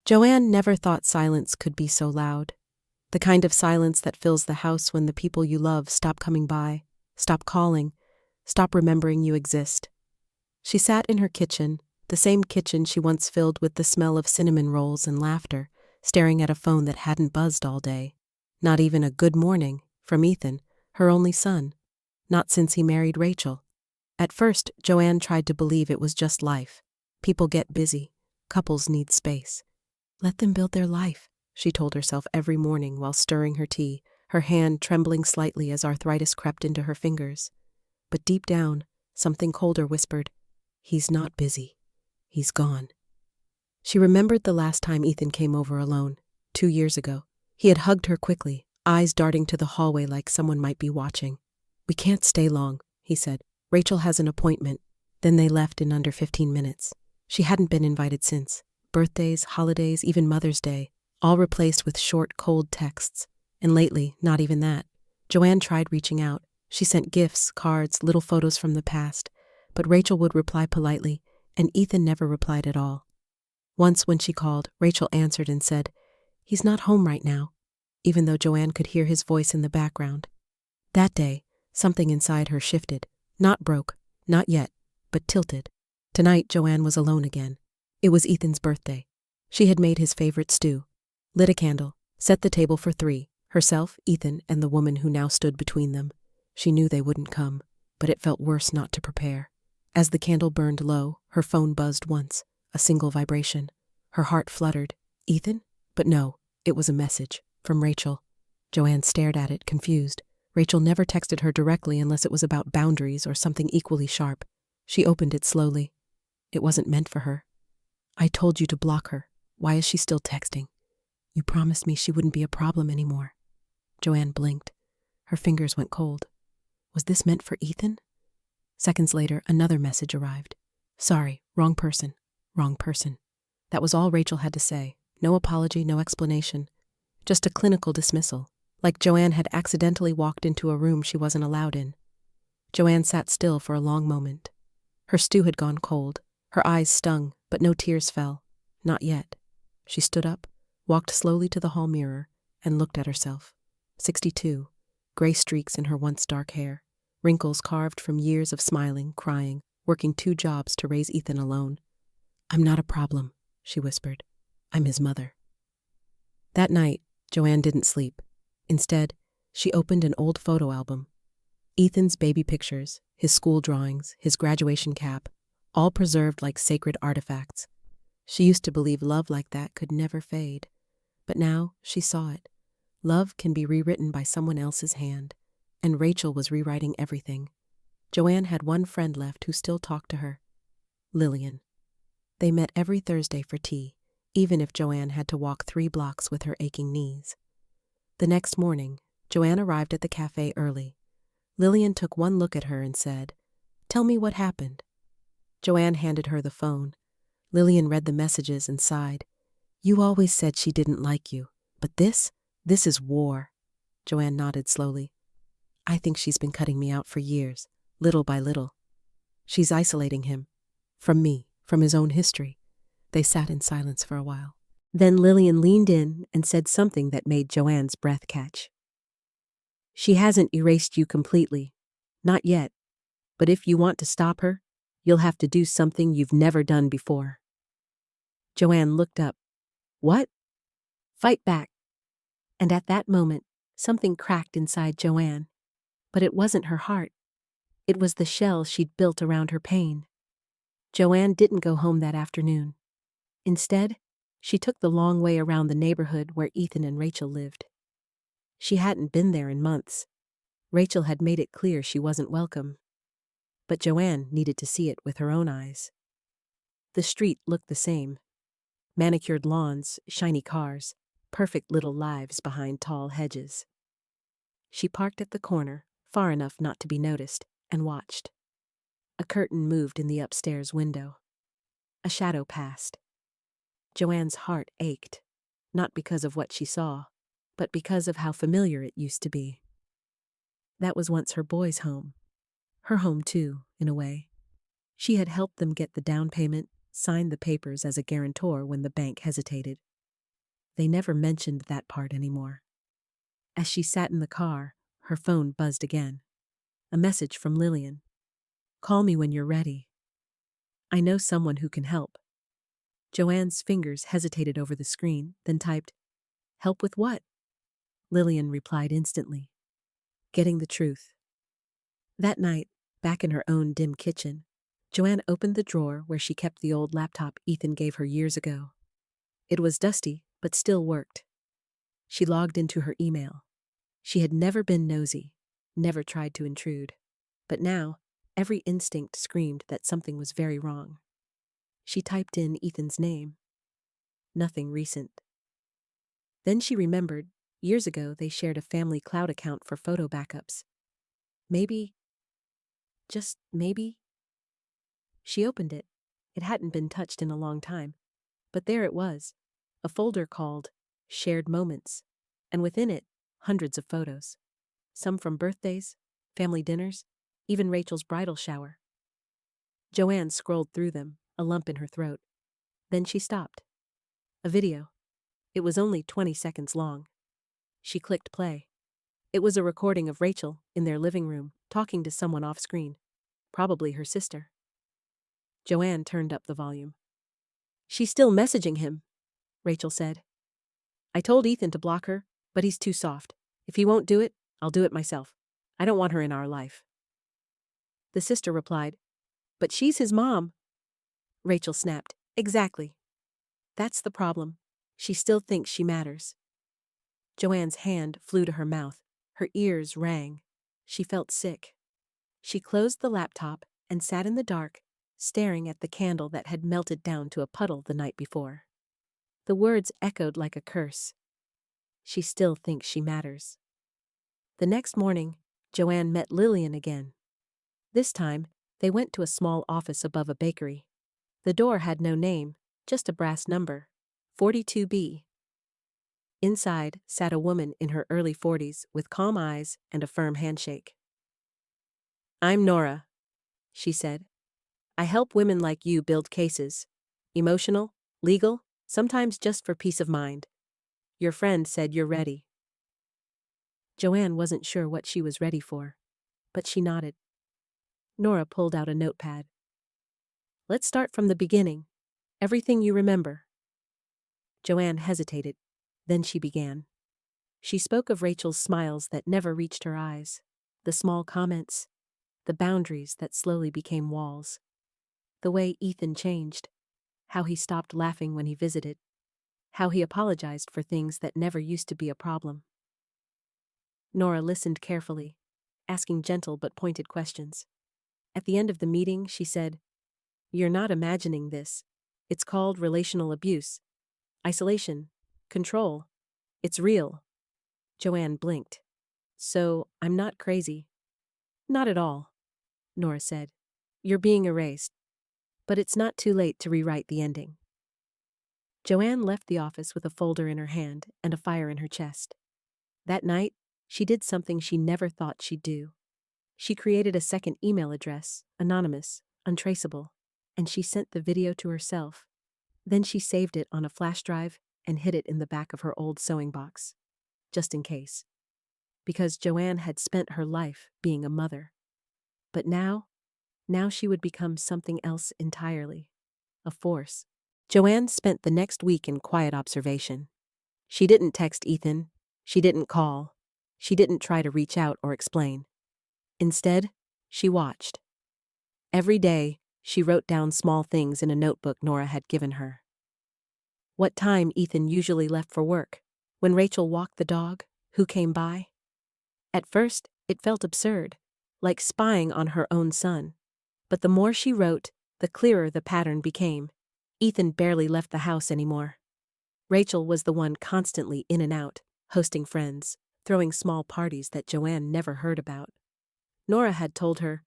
Joanne never thought silence could be so loud. The kind of silence that fills the house when the people you love stop coming by, stop calling, stop remembering you exist. She sat in her kitchen, the same kitchen she once filled with the smell of cinnamon rolls and laughter, staring at a phone that hadn't buzzed all day. Not even a good morning from Ethan, her only son. Not since he married Rachel. At first, Joanne tried to believe it was just life. People get busy. Couples need space. Let them build their life, she told herself every morning while stirring her tea, her hand trembling slightly as arthritis crept into her fingers. But deep down, something colder whispered, "He's not busy. He's gone." She remembered the last time Ethan came over alone, 2 years ago. He had hugged her quickly, eyes darting to the hallway like someone might be watching. "We can't stay long," he said. "Rachel has an appointment." Then they left in under 15 minutes. She hadn't been invited since. Birthdays, holidays, even Mother's Day, all replaced with short, cold texts. And lately, not even that. Joanne tried reaching out. She sent gifts, cards, little photos from the past. But Rachel would reply politely, and Ethan never replied at all. Once when she called, Rachel answered and said, "He's not home right now," even though Joanne could hear his voice in the background. That day, something inside her shifted. Not broke, not yet, but tilted. Tonight, Joanne was alone again. It was Ethan's birthday. She had made his favorite stew, lit a candle, set the table for 3, herself, Ethan, and the woman who now stood between them. She knew they wouldn't come, but it felt worse not to prepare. As the candle burned low, her phone buzzed once, a single vibration. Her heart fluttered. Ethan? But no, it was a message, from Rachel. Joanne stared at it, confused. Rachel never texted her directly unless it was about boundaries or something equally sharp. She opened it slowly. It wasn't meant for her. "I told you to block her. Why is she still texting? You promised me she wouldn't be a problem anymore." Joanne blinked. Her fingers went cold. Was this meant for Ethan? Seconds later, another message arrived. "Sorry, wrong person, wrong person." That was all Rachel had to say. No apology, no explanation. Just a clinical dismissal, like Joanne had accidentally walked into a room she wasn't allowed in. Joanne sat still for a long moment. Her stew had gone cold. Her eyes stung, but no tears fell. Not yet. She stood up, walked slowly to the hall mirror, and looked at herself. 62, gray streaks in her once dark hair, wrinkles carved from years of smiling, crying, working 2 jobs to raise Ethan alone. "I'm not a problem," she whispered. "I'm his mother." That night, Joanne didn't sleep. Instead, she opened an old photo album. Ethan's baby pictures, his school drawings, his graduation cap, all preserved like sacred artifacts. She used to believe love like that could never fade. But now she saw it. Love can be rewritten by someone else's hand. And Rachel was rewriting everything. Joanne had one friend left who still talked to her. Lillian. They met every Thursday for tea, even if Joanne had to walk 3 blocks with her aching knees. The next morning, Joanne arrived at the cafe early. Lillian took one look at her and said, "Tell me what happened." Joanne handed her the phone. Lillian read the messages and sighed. "You always said she didn't like you, but this is war." Joanne nodded slowly. "I think she's been cutting me out for years, little by little. She's isolating him. From me, from his own history." They sat in silence for a while. Then Lillian leaned in and said something that made Joanne's breath catch. "She hasn't erased you completely. Not yet. But if you want to stop her, you'll have to do something you've never done before." Joanne looked up. "What?" "Fight back." And at that moment, something cracked inside Joanne. But it wasn't her heart. It was the shell she'd built around her pain. Joanne didn't go home that afternoon. Instead, she took the long way around the neighborhood where Ethan and Rachel lived. She hadn't been there in months. Rachel had made it clear she wasn't welcome. But Joanne needed to see it with her own eyes. The street looked the same. Manicured lawns, shiny cars, perfect little lives behind tall hedges. She parked at the corner, far enough not to be noticed, and watched. A curtain moved in the upstairs window. A shadow passed. Joanne's heart ached, not because of what she saw, but because of how familiar it used to be. That was once her boys' home. Her home, too, in a way. She had helped them get the down payment, signed the papers as a guarantor when the bank hesitated. they never mentioned that part anymore. As she sat in the car, her phone buzzed again. A message from Lillian. "Call me when you're ready. I know someone who can help." Joanne's fingers hesitated over the screen, then typed, "Help with what?" Lillian replied instantly, "Getting the truth." That night, back in her own dim kitchen, Joanne opened the drawer where she kept the old laptop Ethan gave her years ago. It was dusty, but still worked. She logged into her email. She had never been nosy, never tried to intrude. But now, every instinct screamed that something was very wrong. She typed in Ethan's name. Nothing recent. Then she remembered, years ago they shared a family cloud account for photo backups. Maybe, just maybe. She opened it. It hadn't been touched in a long time. But there it was, a folder called Shared Moments, and within it, hundreds of photos. Some from birthdays, family dinners, even Rachel's bridal shower. Joanne scrolled through them, a lump in her throat. Then she stopped. A video. It was only 20 seconds long. She clicked play. It was a recording of Rachel, in their living room, talking to someone off-screen. Probably her sister. Joanne turned up the volume. "She's still messaging him," Rachel said. "I told Ethan to block her, but he's too soft. If he won't do it, I'll do it myself. I don't want her in our life." The sister replied, "But she's his mom." Rachel snapped, "Exactly. That's the problem. She still thinks she matters." Joanne's hand flew to her mouth. Her ears rang. She felt sick. She closed the laptop and sat in the dark, staring at the candle that had melted down to a puddle the night before. The words echoed like a curse. She still thinks she matters. The next morning, Joanne met Lillian again. This time, they went to a small office above a bakery. The door had no name, just a brass number, 42B. Inside sat a woman in her early 40s with calm eyes and a firm handshake. "I'm Nora," she said. "I help women like you build cases. Emotional, legal, sometimes just for peace of mind. Your friend said you're ready." Joanne wasn't sure what she was ready for, but she nodded. Nora pulled out a notepad. "Let's start from the beginning. Everything you remember." Joanne hesitated. Then she began. She spoke of Rachel's smiles that never reached her eyes, the small comments, the boundaries that slowly became walls, the way Ethan changed, how he stopped laughing when he visited, how he apologized for things that never used to be a problem. Nora listened carefully, asking gentle but pointed questions. At the end of the meeting, she said, "You're not imagining this. It's called relational abuse. Isolation. Control. It's real." Joanne blinked. "So, I'm not crazy." "Not at all," Nora said. "You're being erased. But it's not too late to rewrite the ending." Joanne left the office with a folder in her hand and a fire in her chest. That night, she did something she never thought she'd do. She created a second email address, anonymous, untraceable, and she sent the video to herself. Then she saved it on a flash drive and hid it in the back of her old sewing box, just in case. Because Joanne had spent her life being a mother. But now she would become something else entirely. A force. Joanne spent the next week in quiet observation. She didn't text Ethan. She didn't call. She didn't try to reach out or explain. Instead, she watched. Every day, she wrote down small things in a notebook Nora had given her. What time Ethan usually left for work, when Rachel walked the dog, who came by. At first, it felt absurd, like spying on her own son. But the more she wrote, the clearer the pattern became. Ethan barely left the house anymore. Rachel was the one constantly in and out, hosting friends, throwing small parties that Joanne never heard about. Nora had told her,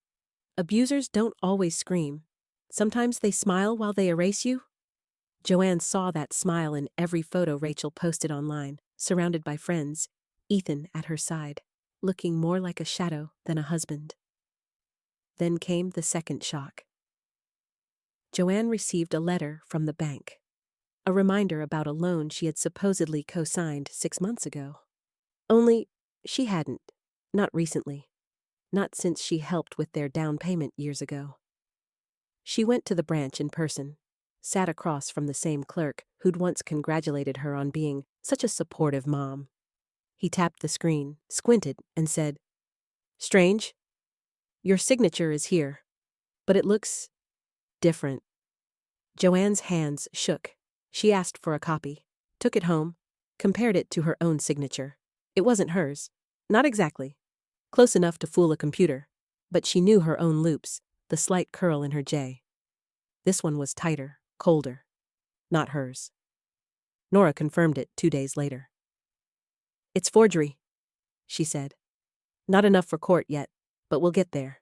"Abusers don't always scream. Sometimes they smile while they erase you." Joanne saw that smile in every photo Rachel posted online, surrounded by friends, Ethan at her side, looking more like a shadow than a husband. Then came the second shock. Joanne received a letter from the bank. A reminder about a loan she had supposedly co-signed 6 months ago. Only, she hadn't. Not recently. Not since she helped with their down payment years ago. She went to the branch in person, sat across from the same clerk who'd once congratulated her on being such a supportive mom. He tapped the screen, squinted, and said, "Strange. Your signature is here, but it looks different." Joanne's hands shook. She asked for a copy, took it home, compared it to her own signature. It wasn't hers. Not exactly. Close enough to fool a computer, but she knew her own loops, the slight curl in her J. This one was tighter, colder. Not hers. Nora confirmed it 2 days later. "It's forgery," she said. "Not enough for court yet, but we'll get there."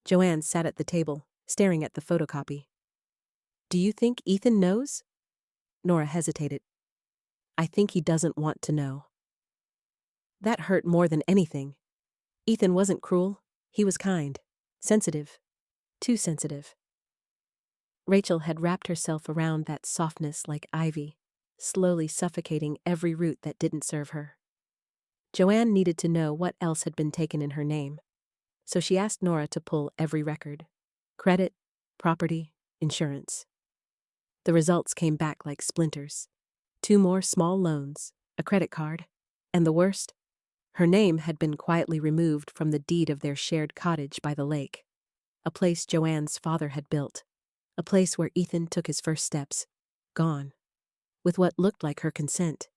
Joanne sat at the table, staring at the photocopy. "Do you think Ethan knows?" Nora hesitated. "I think he doesn't want to know." That hurt more than anything. Ethan wasn't cruel. He was kind. Sensitive. Too sensitive. Rachel had wrapped herself around that softness like ivy, slowly suffocating every root that didn't serve her. Joanne needed to know what else had been taken in her name, so she asked Nora to pull every record: credit, property, insurance. The results came back like splinters. 2 more small loans, a credit card, and the worst, her name had been quietly removed from the deed of their shared cottage by the lake, a place Joanne's father had built, a place where Ethan took his first steps. Gone. With what looked like her consent.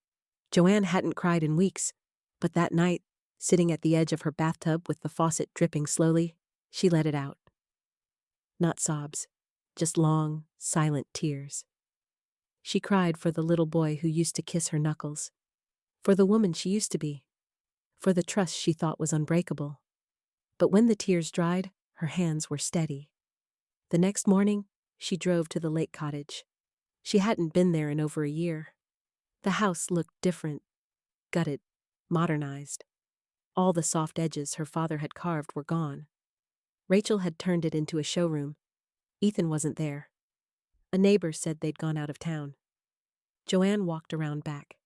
Joanne hadn't cried in weeks, but that night, sitting at the edge of her bathtub with the faucet dripping slowly, she let it out. Not sobs, just long, silent tears. She cried for the little boy who used to kiss her knuckles, for the woman she used to be, for the trust she thought was unbreakable. But when the tears dried, her hands were steady. The next morning, she drove to the lake cottage. She hadn't been there in over a year. The house looked different, gutted, modernized. All the soft edges her father had carved were gone. Rachel had turned it into a showroom. Ethan wasn't there. A neighbor said they'd gone out of town. Joanne walked around back.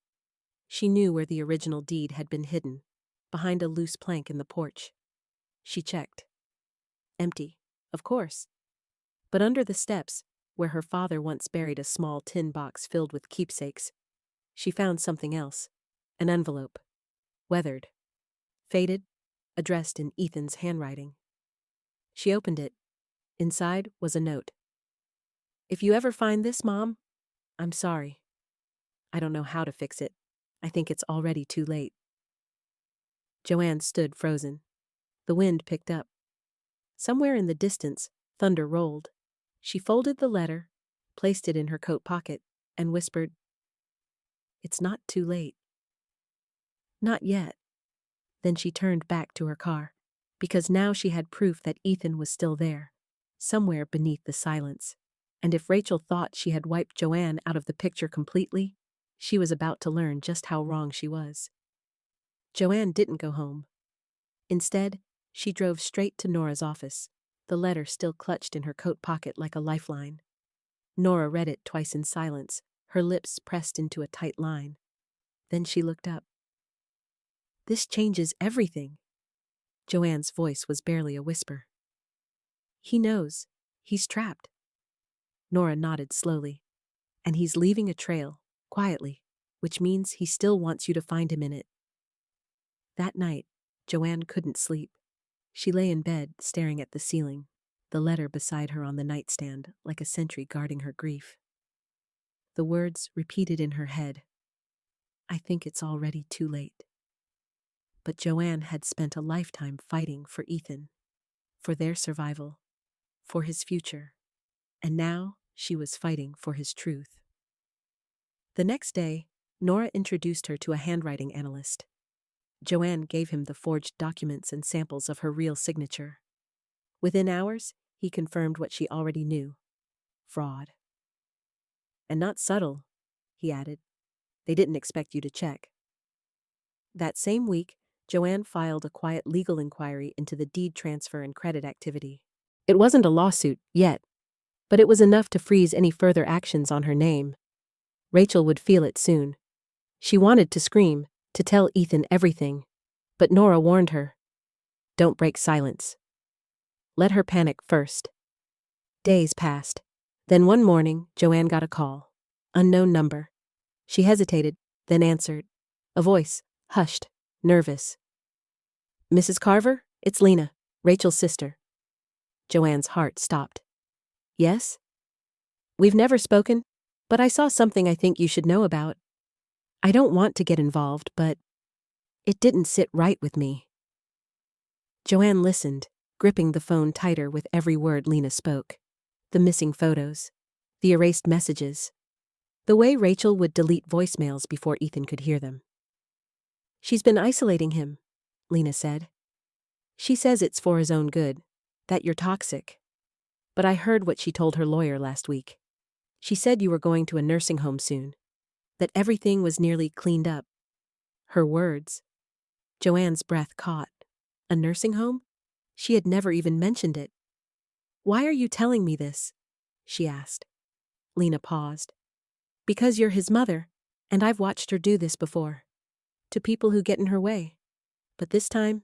She knew where the original deed had been hidden, behind a loose plank in the porch. She checked. Empty, of course. But under the steps, where her father once buried a small tin box filled with keepsakes, she found something else. An envelope. Weathered. Faded. Addressed in Ethan's handwriting. She opened it. Inside was a note. "If you ever find this, Mom, I'm sorry. I don't know how to fix it. I think it's already too late." Joanne stood frozen. The wind picked up. Somewhere in the distance, thunder rolled. She folded the letter, placed it in her coat pocket, and whispered, "It's not too late." Not yet. Then she turned back to her car, because now she had proof that Ethan was still there, somewhere beneath the silence. And if Rachel thought she had wiped Joanne out of the picture completely, she was about to learn just how wrong she was. Joanne didn't go home. Instead, she drove straight to Nora's office, the letter still clutched in her coat pocket like a lifeline. Nora read it twice in silence, her lips pressed into a tight line. Then she looked up. "This changes everything." Joanne's voice was barely a whisper. "He knows. He's trapped." Nora nodded slowly. "And he's leaving a trail, quietly, which means he still wants you to find him in it." That night, Joanne couldn't sleep. She lay in bed, staring at the ceiling, the letter beside her on the nightstand, like a sentry guarding her grief. The words repeated in her head. "I think it's already too late." But Joanne had spent a lifetime fighting for Ethan, for their survival, for his future, and now she was fighting for his truth. The next day, Nora introduced her to a handwriting analyst. Joanne gave him the forged documents and samples of her real signature. Within hours, he confirmed what she already knew. Fraud. "And not subtle," he added. "They didn't expect you to check." That same week, Joanne filed a quiet legal inquiry into the deed transfer and credit activity. It wasn't a lawsuit, yet, but it was enough to freeze any further actions on her name. Rachel would feel it soon. She wanted to scream, to tell Ethan everything. But Nora warned her. Don't break silence. Let her panic first. Days passed. Then one morning, Joanne got a call. Unknown number. She hesitated, then answered. A voice, hushed, nervous. Mrs. Carver, it's Lena, Rachel's sister. Joanne's heart stopped. Yes? We've never spoken, but I saw something I think you should know about. I don't want to get involved, but it didn't sit right with me. Joanne listened, gripping the phone tighter with every word Lena spoke. The missing photos. The erased messages. The way Rachel would delete voicemails before Ethan could hear them. She's been isolating him, Lena said. She says it's for his own good, that you're toxic. But I heard what she told her lawyer last week. She said you were going to a nursing home soon, that everything was nearly cleaned up. Her words. Joanne's breath caught. A nursing home? She had never even mentioned it. Why are you telling me this? She asked. Lena paused. Because you're his mother, and I've watched her do this before. To people who get in her way. But this time,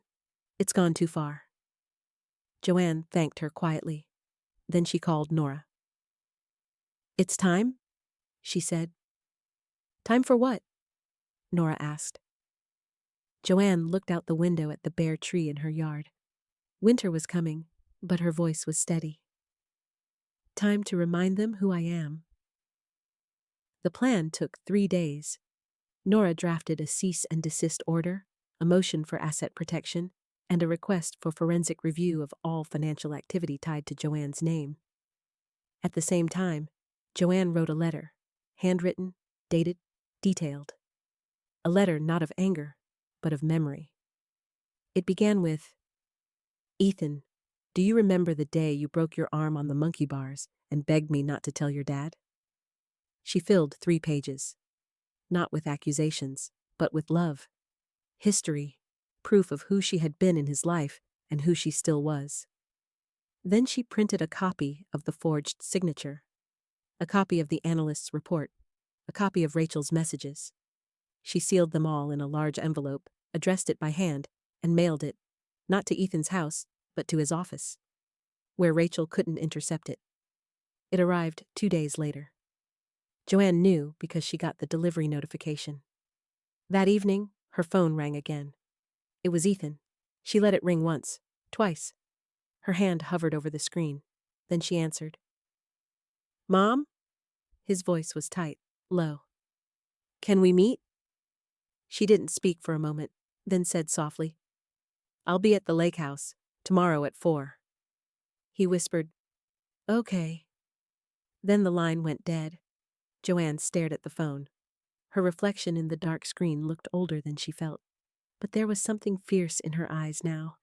it's gone too far. Joanne thanked her quietly. Then she called Nora. It's time? She said. Time for what? Nora asked. Joanne looked out the window at the bare tree in her yard. Winter was coming, but her voice was steady. Time to remind them who I am. The plan took 3 days. Nora drafted a cease and desist order, a motion for asset protection, and a request for forensic review of all financial activity tied to Joanne's name. At the same time, Joanne wrote a letter, handwritten, dated, detailed. A letter not of anger, but of memory. It began with, Ethan, do you remember the day you broke your arm on the monkey bars and begged me not to tell your dad? She filled 3 pages. Not with accusations, but with love. History, proof of who she had been in his life and who she still was. Then she printed a copy of the forged signature, a copy of the analyst's report, a copy of Rachel's messages. She sealed them all in a large envelope, addressed it by hand, and mailed it, not to Ethan's house, but to his office, where Rachel couldn't intercept it. It arrived 2 days later. Joanne knew because she got the delivery notification. That evening, her phone rang again. It was Ethan. She let it ring once, twice. Her hand hovered over the screen. Then she answered. Mom? His voice was tight, low. Can we meet? She didn't speak for a moment, then said softly, I'll be at the lake house, tomorrow at 4. He whispered, Okay. Then the line went dead. Joanne stared at the phone. Her reflection in the dark screen looked older than she felt, but there was something fierce in her eyes now.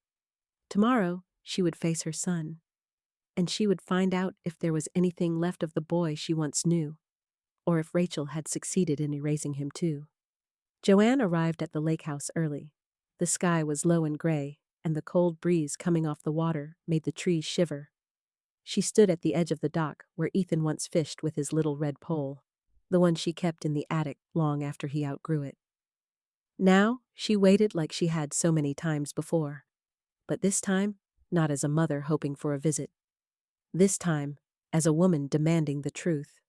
Tomorrow, she would face her son, and she would find out if there was anything left of the boy she once knew, or if Rachel had succeeded in erasing him too. Joanne arrived at the lake house early. The sky was low and gray, and the cold breeze coming off the water made the trees shiver. She stood at the edge of the dock where Ethan once fished with his little red pole, the one she kept in the attic long after he outgrew it. Now, she waited like she had so many times before. But this time, not as a mother hoping for a visit. This time, as a woman demanding the truth.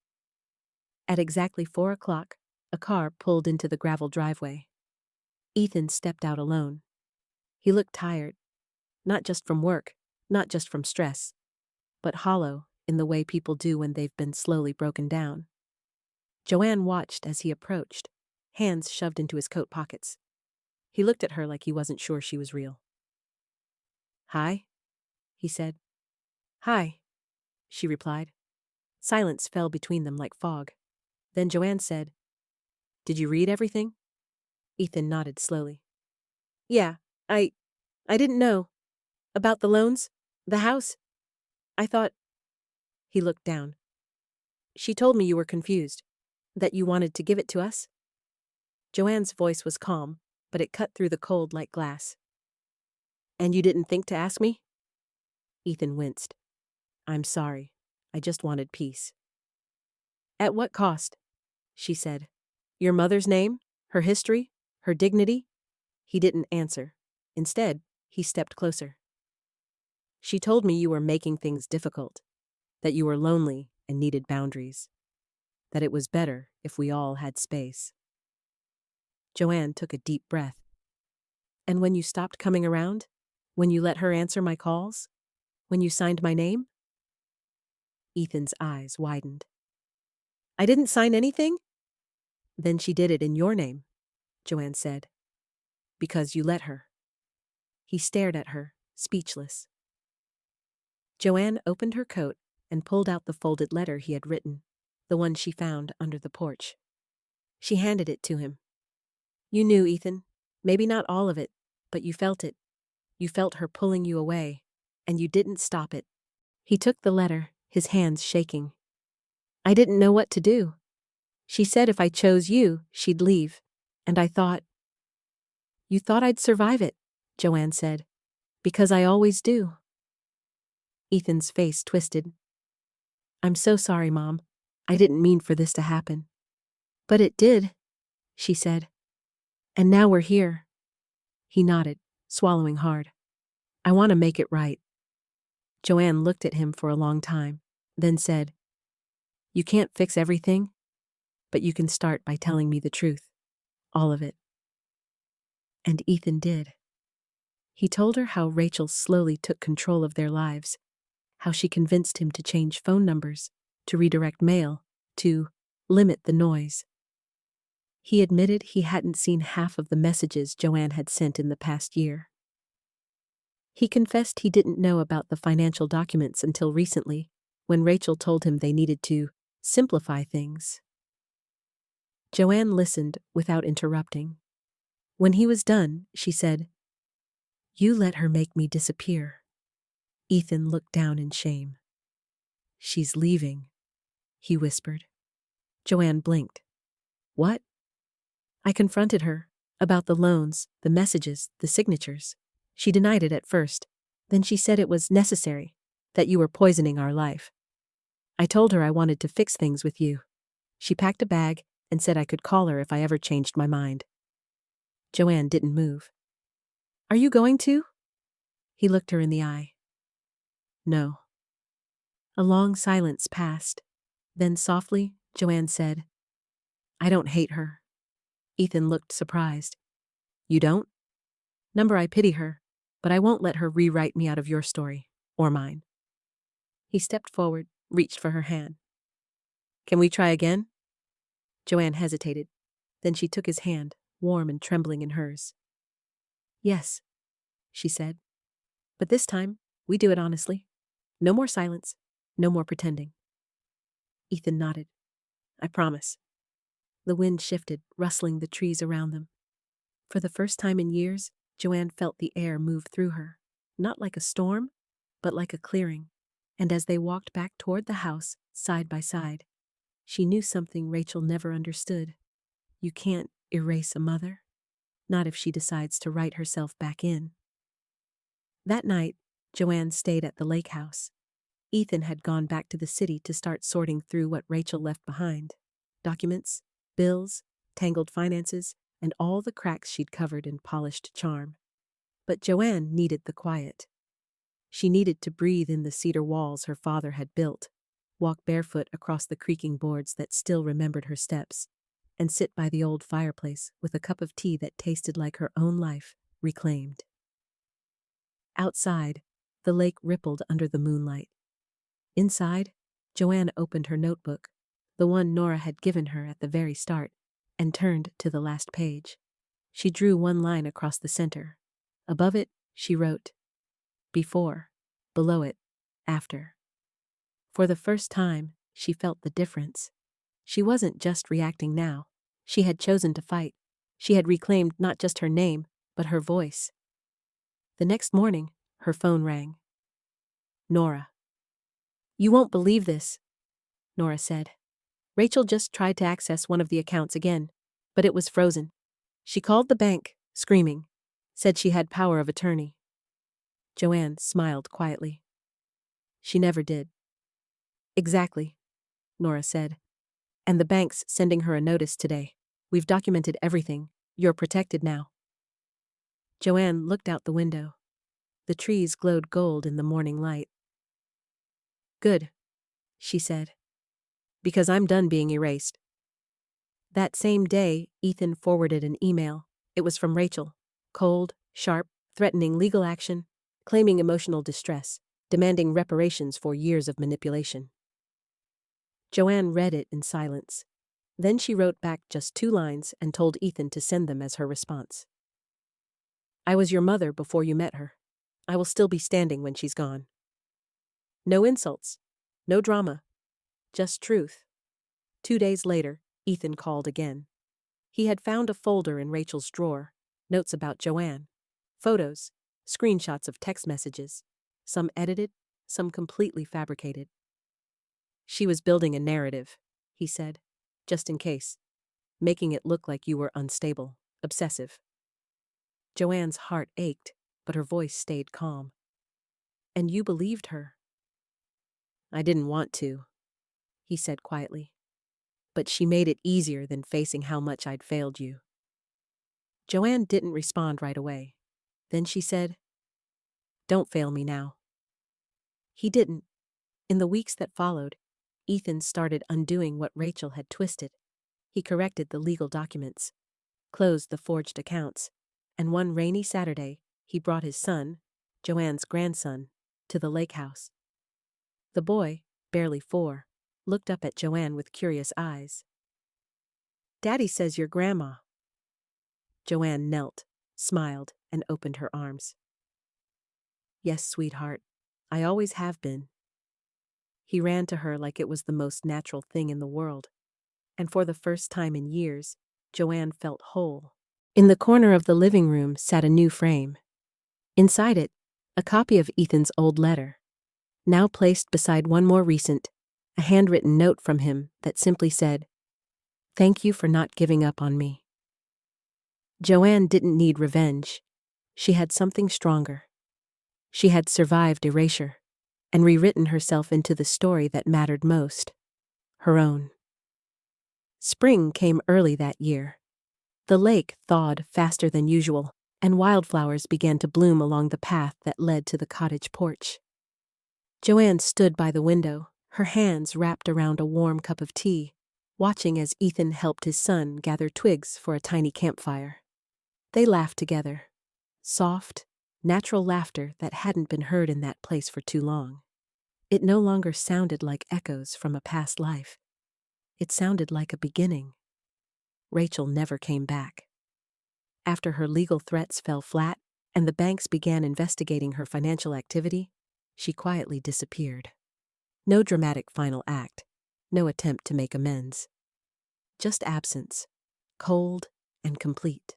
At exactly 4 o'clock, a car pulled into the gravel driveway. Ethan stepped out alone. He looked tired, not just from work, not just from stress, but hollow in the way people do when they've been slowly broken down. Joanne watched as he approached, hands shoved into his coat pockets. He looked at her like he wasn't sure she was real. Hi, he said. Hi, she replied. Silence fell between them like fog. Then Joanne said, Did you read everything? Ethan nodded slowly. Yeah, I didn't know. About the loans? The house? I thought... He looked down. She told me you were confused. That you wanted to give it to us? Joanne's voice was calm, but it cut through the cold like glass. And you didn't think to ask me? Ethan winced. I'm sorry. I just wanted peace. At what cost? she said. Your mother's name? Her history? Her dignity? He didn't answer. Instead, he stepped closer. She told me you were making things difficult, that you were lonely and needed boundaries, that it was better if we all had space. Joanne took a deep breath. And when you stopped coming around? When you let her answer my calls? When you signed my name? Ethan's eyes widened. I didn't sign anything? Then she did it in your name, Joanne said. Because you let her. He stared at her, speechless. Joanne opened her coat and pulled out the folded letter he had written, the one she found under the porch. She handed it to him. You knew, Ethan. Maybe not all of it, but you felt it. You felt her pulling you away, and you didn't stop it. He took the letter, his hands shaking. I didn't know what to do. She said if I chose you, she'd leave, and I thought. You thought I'd survive it, Joanne said, because I always do. Ethan's face twisted. I'm so sorry, Mom. I didn't mean for this to happen. But it did, she said. And now we're here. He nodded, swallowing hard. I want to make it right. Joanne looked at him for a long time, then said, You can't fix everything, but you can start by telling me the truth. All of it. And Ethan did. He told her how Rachel slowly took control of their lives, how she convinced him to change phone numbers, to redirect mail, to limit the noise. He admitted he hadn't seen half of the messages Joanne had sent in the past year. He confessed he didn't know about the financial documents until recently, when Rachel told him they needed to simplify things. Joanne listened without interrupting. When he was done, she said, You let her make me disappear. Ethan looked down in shame. She's leaving, he whispered. Joanne blinked. What? I confronted her about the loans, the messages, the signatures. She denied it at first. Then she said it was necessary, that you were poisoning our life. I told her I wanted to fix things with you. She packed a bag and said I could call her if I ever changed my mind. Joanne didn't move. Are you going to? He looked her in the eye. No. A long silence passed. Then softly, Joanne said, I don't hate her. Ethan looked surprised. You don't? Number, I pity her, but I won't let her rewrite me out of your story, or mine. He stepped forward, reached for her hand. Can we try again? Joanne hesitated. Then she took his hand, warm and trembling in hers. Yes, she said. But this time, we do it honestly. No more silence, no more pretending. Ethan nodded. I promise. The wind shifted, rustling the trees around them. For the first time in years, Joanne felt the air move through her, not like a storm, but like a clearing. And as they walked back toward the house, side by side, she knew something Rachel never understood. You can't erase a mother, not if she decides to write herself back in. That night, Joanne stayed at the lake house. Ethan had gone back to the city to start sorting through what Rachel left behind. Documents, bills, tangled finances, and all the cracks she'd covered in polished charm. But Joanne needed the quiet. She needed to breathe in the cedar walls her father had built, walk barefoot across the creaking boards that still remembered her steps, and sit by the old fireplace with a cup of tea that tasted like her own life, reclaimed. Outside, the lake rippled under the moonlight. Inside, Joanne opened her notebook, the one Nora had given her at the very start, and turned to the last page. She drew one line across the center. Above it, she wrote, Before, below it, after. For the first time, she felt the difference. She wasn't just reacting now. She had chosen to fight. She had reclaimed not just her name, but her voice. The next morning, her phone rang. Nora. You won't believe this, Nora said. Rachel just tried to access one of the accounts again, but it was frozen. She called the bank, screaming, said she had power of attorney. Joanne smiled quietly. She never did. Exactly, Nora said. And the bank's sending her a notice today. We've documented everything. You're protected now. Joanne looked out the window. The trees glowed gold in the morning light. Good, she said. Because I'm done being erased. That same day, Ethan forwarded an email. It was from Rachel. Cold, sharp, threatening legal action, claiming emotional distress, demanding reparations for years of manipulation. Joanne read it in silence. Then she wrote back just 2 lines and told Ethan to send them as her response. I was your mother before you met her. I will still be standing when she's gone. No insults. No drama. Just truth. 2 days later, Ethan called again. He had found a folder in Rachel's drawer, notes about Joanne, photos, screenshots of text messages, some edited, some completely fabricated. She was building a narrative, he said, just in case, making it look like you were unstable, obsessive. Joanne's heart ached, but her voice stayed calm. And you believed her. I didn't want to, he said quietly. But she made it easier than facing how much I'd failed you. Joanne didn't respond right away. Then she said, Don't fail me now. He didn't. In the weeks that followed, Ethan started undoing what Rachel had twisted. He corrected the legal documents, closed the forged accounts, and one rainy Saturday, he brought his son, Joanne's grandson, to the lake house. The boy, barely 4, looked up at Joanne with curious eyes. Daddy says you're Grandma. Joanne knelt, smiled, and opened her arms. Yes, sweetheart, I always have been. He ran to her like it was the most natural thing in the world, and for the first time in years, Joanne felt whole. In the corner of the living room sat a new frame. Inside it, a copy of Ethan's old letter, now placed beside one more recent, a handwritten note from him that simply said, Thank you for not giving up on me. Joanne didn't need revenge. She had something stronger. She had survived erasure and rewritten herself into the story that mattered most, her own. Spring came early that year. The lake thawed faster than usual, and wildflowers began to bloom along the path that led to the cottage porch. Joanne stood by the window, her hands wrapped around a warm cup of tea, watching as Ethan helped his son gather twigs for a tiny campfire. They laughed together, soft, natural laughter that hadn't been heard in that place for too long. It no longer sounded like echoes from a past life. It sounded like a beginning. Rachel never came back. After her legal threats fell flat and the banks began investigating her financial activity, she quietly disappeared. No dramatic final act, no attempt to make amends. Just absence, cold and complete.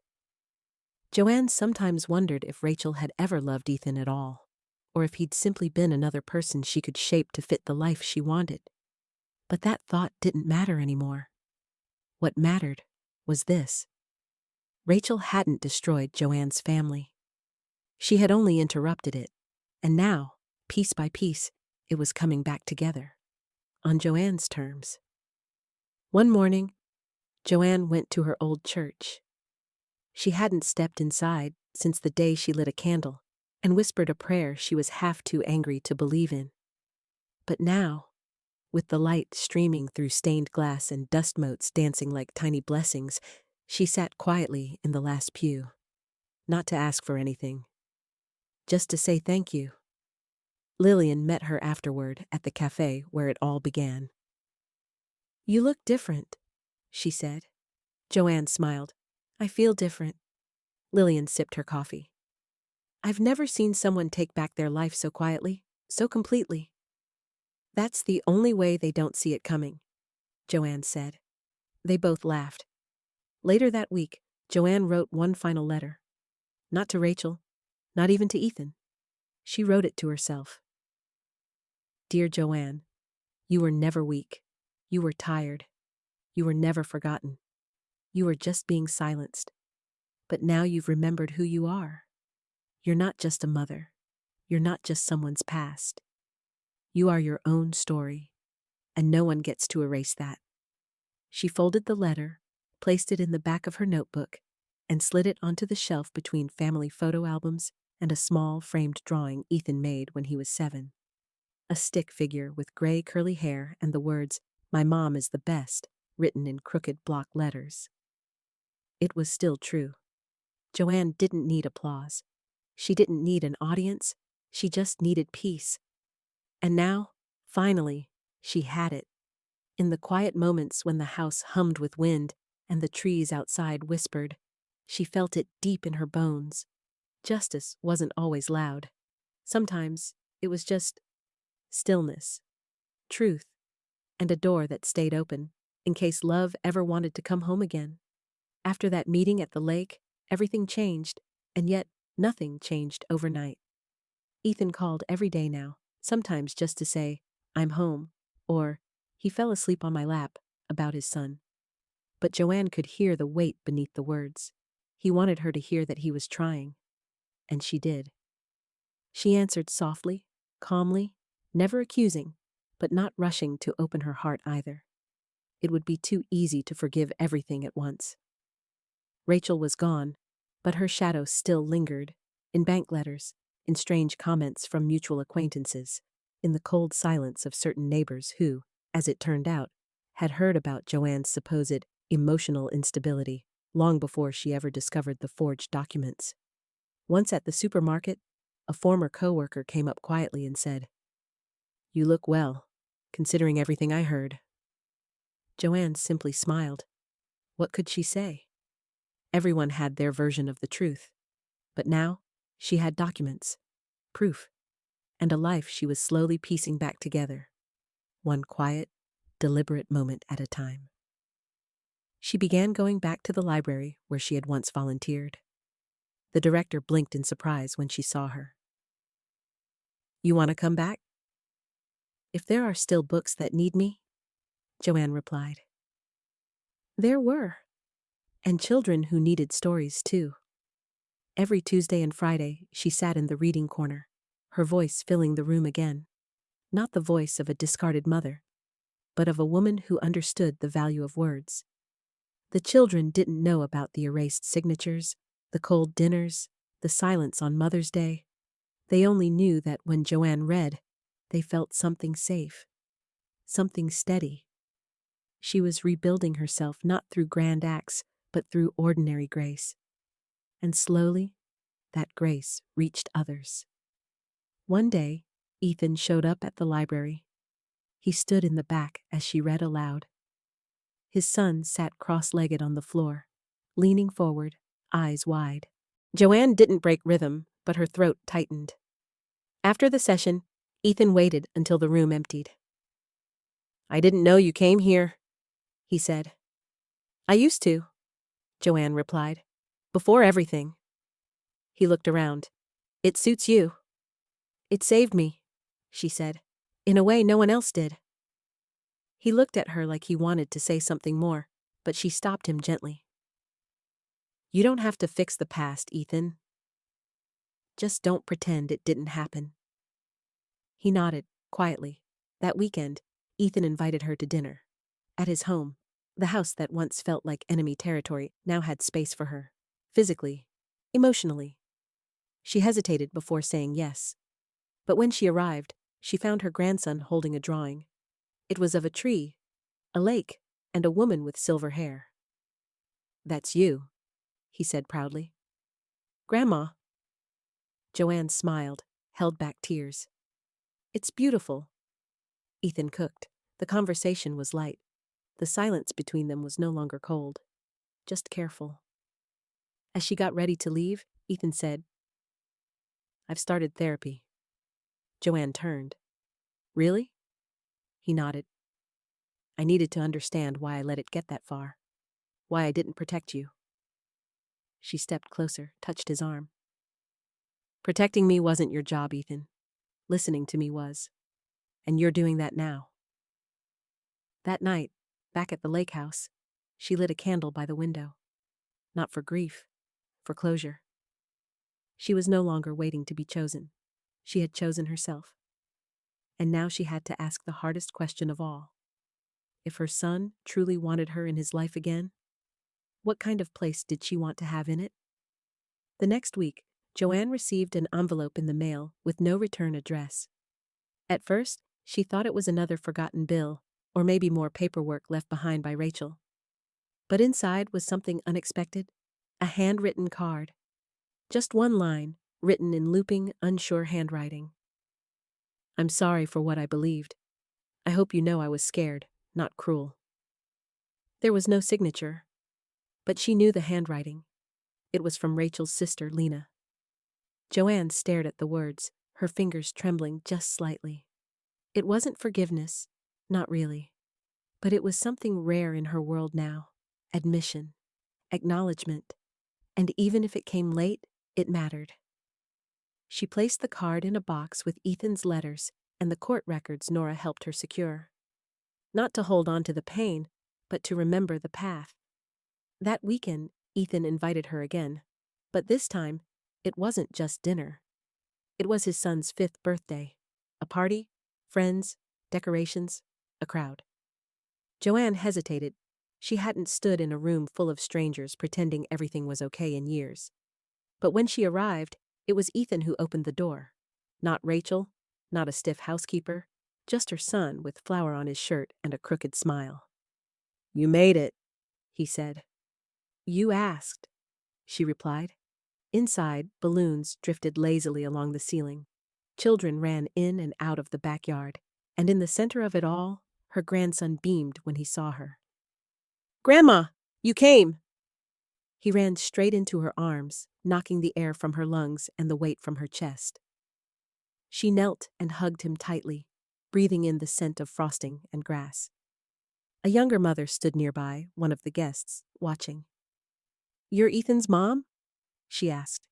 Joanne sometimes wondered if Rachel had ever loved Ethan at all, or if he'd simply been another person she could shape to fit the life she wanted. But that thought didn't matter anymore. What mattered was this. Rachel hadn't destroyed Joanne's family. She had only interrupted it, and now, piece by piece, it was coming back together, on Joanne's terms. One morning, Joanne went to her old church. She hadn't stepped inside since the day she lit a candle and whispered a prayer she was half too angry to believe in. But now, with the light streaming through stained glass and dust motes dancing like tiny blessings, she sat quietly in the last pew, not to ask for anything, just to say thank you. Lillian met her afterward at the cafe where it all began. You look different, she said. Joanne smiled. I feel different. Lillian sipped her coffee. I've never seen someone take back their life so quietly, so completely. That's the only way they don't see it coming, Joanne said. They both laughed. Later that week, Joanne wrote one final letter. Not to Rachel, not even to Ethan. She wrote it to herself. Dear Joanne, you were never weak. You were tired. You were never forgotten. You were just being silenced. But now you've remembered who you are. You're not just a mother. You're not just someone's past. You are your own story, and no one gets to erase that. She folded the letter, placed it in the back of her notebook, and slid it onto the shelf between family photo albums and a small framed drawing Ethan made when he was 7. A stick figure with gray curly hair and the words, "My mom is the best," written in crooked block letters. It was still true. Joanne didn't need applause. She didn't need an audience. She just needed peace. And now, finally, she had it. In the quiet moments when the house hummed with wind and the trees outside whispered, she felt it deep in her bones. Justice wasn't always loud. Sometimes it was just stillness, truth, and a door that stayed open in case love ever wanted to come home again. After that meeting at the lake, everything changed, and yet nothing changed overnight. Ethan called every day now, sometimes just to say, "I'm home," or "He fell asleep on my lap," about his son. But Joanne could hear the weight beneath the words. He wanted her to hear that he was trying. And she did. She answered softly, calmly, never accusing, but not rushing to open her heart either. It would be too easy to forgive everything at once. Rachel was gone, but her shadow still lingered, in bank letters, in strange comments from mutual acquaintances, in the cold silence of certain neighbors who, as it turned out, had heard about Joanne's supposed emotional instability long before she ever discovered the forged documents. Once at the supermarket, a former coworker came up quietly and said, "You look well, considering everything I heard." Joanne simply smiled. What could she say? Everyone had their version of the truth. But now, she had documents, proof, and a life she was slowly piecing back together, one quiet, deliberate moment at a time. She began going back to the library where she had once volunteered. The director blinked in surprise when she saw her. "You want to come back?" "If there are still books that need me," Joanne replied. There were, and children who needed stories too. Every Tuesday and Friday, she sat in the reading corner, her voice filling the room again. Not the voice of a discarded mother, but of a woman who understood the value of words. The children didn't know about the erased signatures, the cold dinners, the silence on Mother's Day. They only knew that when Joanne read, they felt something safe, something steady. She was rebuilding herself not through grand acts, but through ordinary grace. And slowly, that grace reached others. One day, Ethan showed up at the library. He stood in the back as she read aloud. His son sat cross-legged on the floor, leaning forward, eyes wide. Joanne didn't break rhythm, but her throat tightened. After the session, Ethan waited until the room emptied. "I didn't know you came here," he said. "I used to," Joanne replied. "Before everything." He looked around. "It suits you." "It saved me," she said, "in a way no one else did." He looked at her like he wanted to say something more, but she stopped him gently. "You don't have to fix the past, Ethan. Just don't pretend it didn't happen." He nodded, quietly. That weekend, Ethan invited her to dinner. At his home, the house that once felt like enemy territory now had space for her. Physically, emotionally. She hesitated before saying yes. But when she arrived, she found her grandson holding a drawing. It was of a tree, a lake, and a woman with silver hair. "That's you," he said proudly. "Grandma." Joanne smiled, held back tears. "It's beautiful." Ethan cooked. The conversation was light. The silence between them was no longer cold, just careful. As she got ready to leave, Ethan said, "I've started therapy." Joanne turned. "Really?" He nodded. "I needed to understand why I let it get that far. Why I didn't protect you." She stepped closer, touched his arm. "Protecting me wasn't your job, Ethan. Listening to me was. And you're doing that now." That night, back at the lake house, she lit a candle by the window. Not for grief, for closure. She was no longer waiting to be chosen. She had chosen herself. And now she had to ask the hardest question of all. if her son truly wanted her in his life again? What kind of place did she want to have in it? The next week, Joanne received an envelope in the mail with no return address. At first, she thought it was another forgotten bill, or maybe more paperwork left behind by Rachel. But inside was something unexpected, a handwritten card. Just one line, written in looping, unsure handwriting. I'm sorry for what I believed. I hope you know I was scared, not cruel. There was no signature, but she knew the handwriting. It was from Rachel's sister, Lena. Joanne stared at the words, her fingers trembling just slightly. It wasn't forgiveness, not really. But it was something rare in her world now. Admission, acknowledgement, and even if it came late, it mattered. She placed the card in a box with Ethan's letters and the court records Nora helped her secure. Not to hold on to the pain, but to remember the path. That weekend, Ethan invited her again, but this time, it wasn't just dinner. It was his son's 5th birthday. A party, friends, decorations, a crowd. Joanne hesitated. She hadn't stood in a room full of strangers pretending everything was okay in years. But when she arrived, it was Ethan who opened the door. Not Rachel, not a stiff housekeeper, just her son with flour on his shirt and a crooked smile. You made it, he said. You asked, she replied. Inside, balloons drifted lazily along the ceiling. Children ran in and out of the backyard, and in the center of it all, her grandson beamed when he saw her. Grandma, you came! He ran straight into her arms, knocking the air from her lungs and the weight from her chest. She knelt and hugged him tightly, breathing in the scent of frosting and grass. A younger mother stood nearby, one of the guests, watching. You're Ethan's mom? She asked.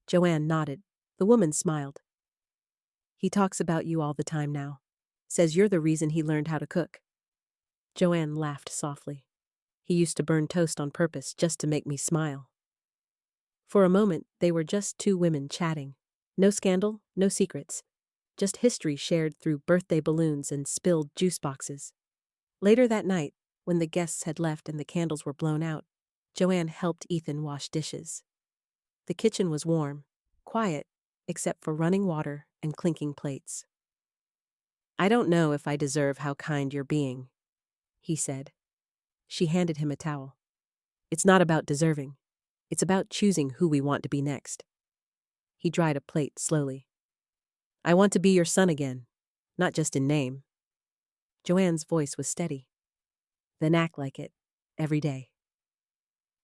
Joanne nodded. The woman smiled. He talks about you all the time now. Says you're the reason he learned how to cook. Joanne laughed softly. He used to burn toast on purpose just to make me smile. For a moment, they were just two women chatting. No scandal, no secrets. Just history shared through birthday balloons and spilled juice boxes. Later that night, when the guests had left and the candles were blown out, Joanne helped Ethan wash dishes. The kitchen was warm, quiet, except for running water and clinking plates. I don't know if I deserve how kind you're being, he said. She handed him a towel. It's not about deserving. It's about choosing who we want to be next. He dried a plate slowly. I want to be your son again, not just in name. Joanne's voice was steady. Then act like it, every day.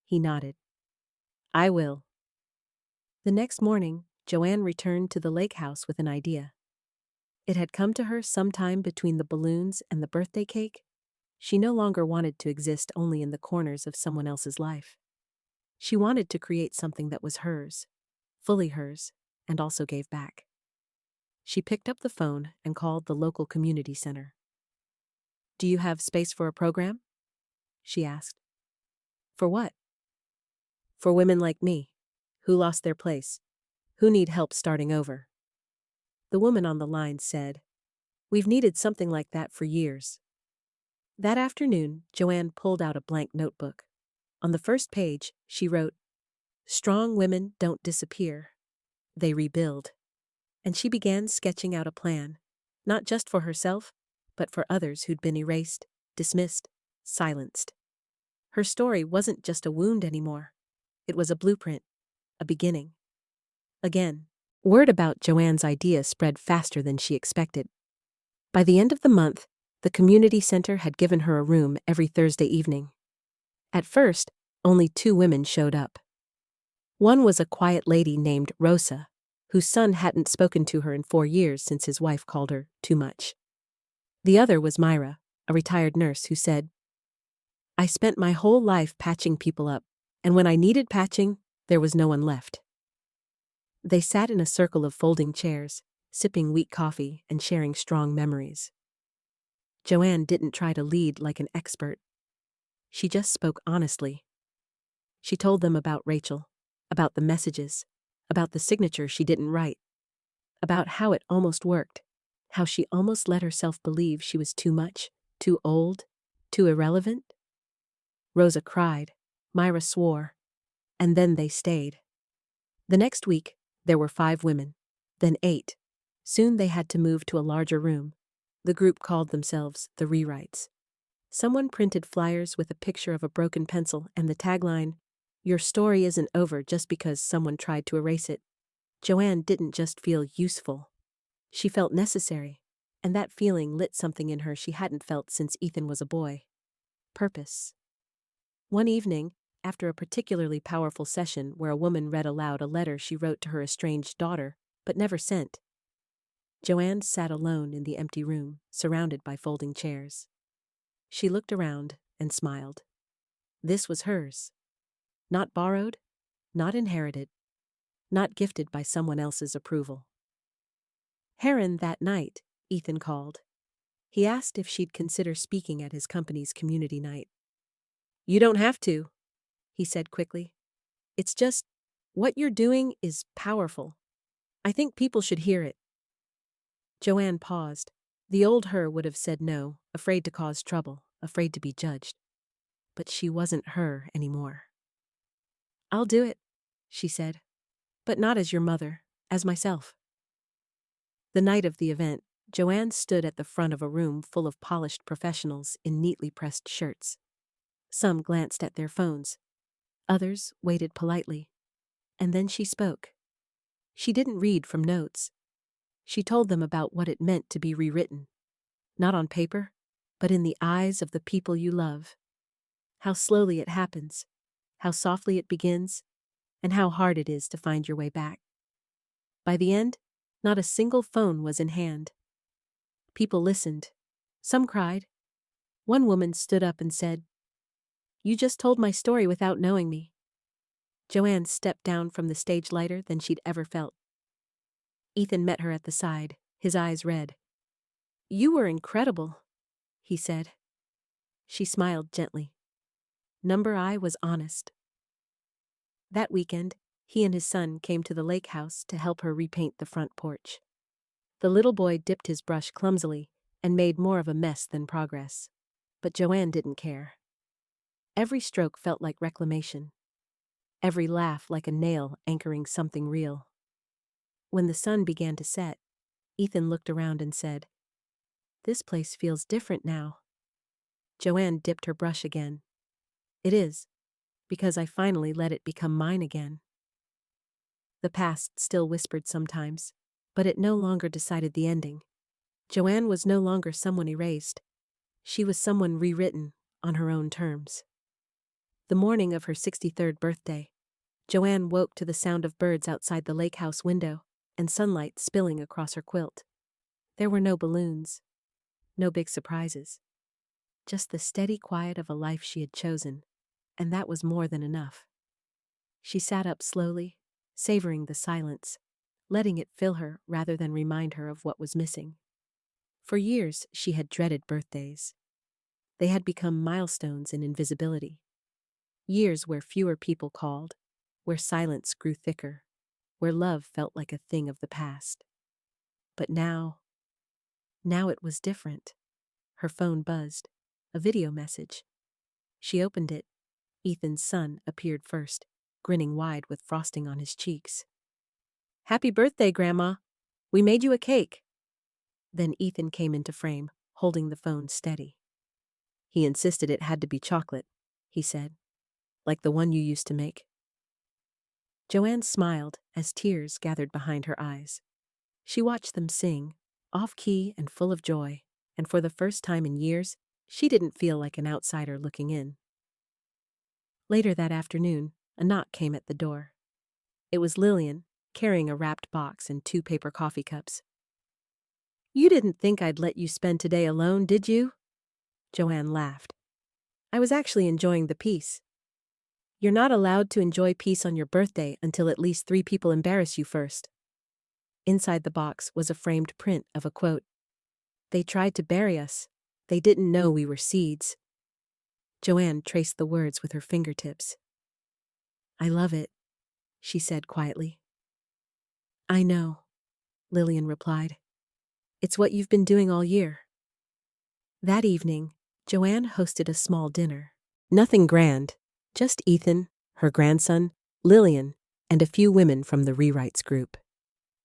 He nodded. I will. The next morning, Joanne returned to the lake house with an idea. It had come to her sometime between the balloons and the birthday cake. She no longer wanted to exist only in the corners of someone else's life. She wanted to create something that was hers, fully hers, and also gave back. She picked up the phone and called the local community center. Do you have space for a program? She asked. For what? For women like me, who lost their place, who need help starting over. The woman on the line said, We've needed something like that for years. That afternoon, Joanne pulled out a blank notebook. On the first page, she wrote, Strong women don't disappear. They rebuild. And she began sketching out a plan, not just for herself, but for others who'd been erased, dismissed, silenced. Her story wasn't just a wound anymore. It was a blueprint, a beginning. Again, word about Joanne's idea spread faster than she expected. By the end of the month, the community center had given her a room every Thursday evening. At first, only 2 women showed up. One was a quiet lady named Rosa, whose son hadn't spoken to her in 4 years since his wife called her too much. The other was Myra, a retired nurse who said, I spent my whole life patching people up, and when I needed patching, there was no one left. They sat in a circle of folding chairs, sipping weak coffee and sharing strong memories. Joanne didn't try to lead like an expert. She just spoke honestly. She told them about Rachel, about the messages, about the signature she didn't write, about how it almost worked, how she almost let herself believe she was too much, too old, Too irrelevant? Rosa cried. Myra swore. And then they stayed. The next week, there were 5 women. Then 8. Soon they had to move to a larger room. The group called themselves the Rewrites. Someone printed flyers with a picture of a broken pencil and the tagline, "Your story isn't over just because someone tried to erase it." Joanne didn't just feel useful. She felt necessary, and that feeling lit something in her she hadn't felt since Ethan was a boy. Purpose. One evening, after a particularly powerful session where a woman read aloud a letter she wrote to her estranged daughter, but never sent, Joanne sat alone in the empty room, surrounded by folding chairs. She looked around and smiled. This was hers. Not borrowed, not inherited, not gifted by someone else's approval. Heron that night, Ethan called. He asked if she'd consider speaking at his company's community night. "You don't have to," he said quickly. "It's just, what you're doing is powerful. I think people should hear it." Joanne paused. The old her would have said no, afraid to cause trouble, afraid to be judged. But she wasn't her anymore. "I'll do it," she said. "But not as your mother, as myself." The night of the event, Joanne stood at the front of a room full of polished professionals in neatly pressed shirts. Some glanced at their phones. Others waited politely. And then she spoke. She didn't read from notes. She told them about what it meant to be rewritten. Not on paper, but in the eyes of the people you love. How slowly it happens, how softly it begins, and how hard it is to find your way back. By the end, not a single phone was in hand. People listened. Some cried. One woman stood up and said, "You just told my story without knowing me." Joanne stepped down from the stage lighter than she'd ever felt. Ethan met her at the side, his eyes red. "You were incredible," he said. She smiled gently. Number I was honest. That weekend, he and his son came to the lake house to help her repaint the front porch. The little boy dipped his brush clumsily and made more of a mess than progress. But Joanne didn't care. Every stroke felt like reclamation. Every laugh like a nail anchoring something real. When the sun began to set, Ethan looked around and said, "This place feels different now." Joanne dipped her brush again. "It is, because I finally let it become mine again." The past still whispered sometimes, but it no longer decided the ending. Joanne was no longer someone erased. She was someone rewritten on her own terms. The morning of her 63rd birthday, Joanne woke to the sound of birds outside the lake house window and sunlight spilling across her quilt. There were no balloons, no big surprises. Just the steady quiet of a life she had chosen, and that was more than enough. She sat up slowly, savoring the silence, letting it fill her rather than remind her of what was missing. For years, she had dreaded birthdays. They had become milestones in invisibility. Years where fewer people called, where silence grew thicker, where love felt like a thing of the past. But now it was different. Her phone buzzed. A video message. She opened it. Ethan's son appeared first, grinning wide with frosting on his cheeks. "Happy birthday, Grandma. We made you a cake." Then Ethan came into frame, holding the phone steady. "He insisted it had to be chocolate," he said. "Like the one you used to make." Joanne smiled as tears gathered behind her eyes. She watched them sing, off-key and full of joy, and for the first time in years, she didn't feel like an outsider looking in. Later that afternoon, a knock came at the door. It was Lillian, carrying a wrapped box and 2 paper coffee cups. "You didn't think I'd let you spend today alone, did you?" Joanne laughed. "I was actually enjoying the piece." "You're not allowed to enjoy peace on your birthday until at least 3 people embarrass you first." Inside the box was a framed print of a quote. "They tried to bury us. They didn't know we were seeds." Joanne traced the words with her fingertips. "I love it," she said quietly. "I know," Lillian replied. "It's what you've been doing all year." That evening, Joanne hosted a small dinner. Nothing grand, just Ethan, her grandson, Lillian, and a few women from the Rewrites group.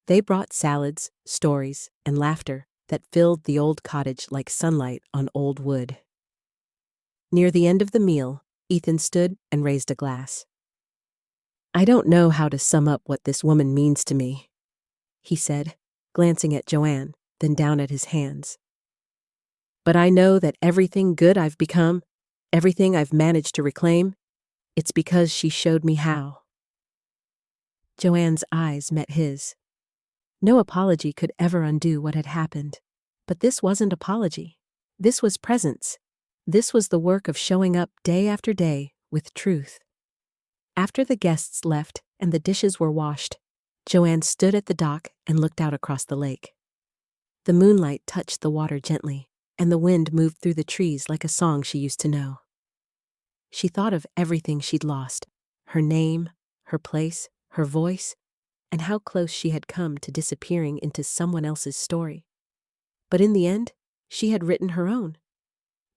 They brought salads, stories, and laughter that filled the old cottage like sunlight on old wood. Near the end of the meal, Ethan stood and raised a glass. "I don't know how to sum up what this woman means to me," he said, glancing at Joanne, then down at his hands. "But I know that everything good I've become, everything I've managed to reclaim, it's because she showed me how." Joanne's eyes met his. No apology could ever undo what had happened. But this wasn't apology. This was presence. This was the work of showing up day after day with truth. After the guests left and the dishes were washed, Joanne stood at the dock and looked out across the lake. The moonlight touched the water gently, and the wind moved through the trees like a song she used to know. She thought of everything she'd lost, her name, her place, her voice, and how close she had come to disappearing into someone else's story. But in the end, she had written her own.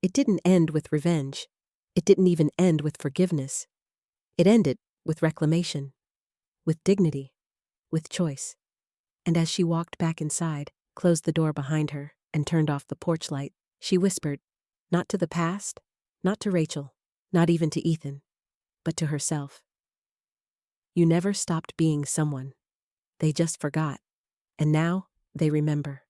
It didn't end with revenge. It didn't even end with forgiveness. It ended with reclamation, with dignity, with choice. And as she walked back inside, closed the door behind her, and turned off the porch light, she whispered, not to the past, not to Rachel, not even to Ethan, but to herself. You never stopped being someone. They just forgot, and now they remember.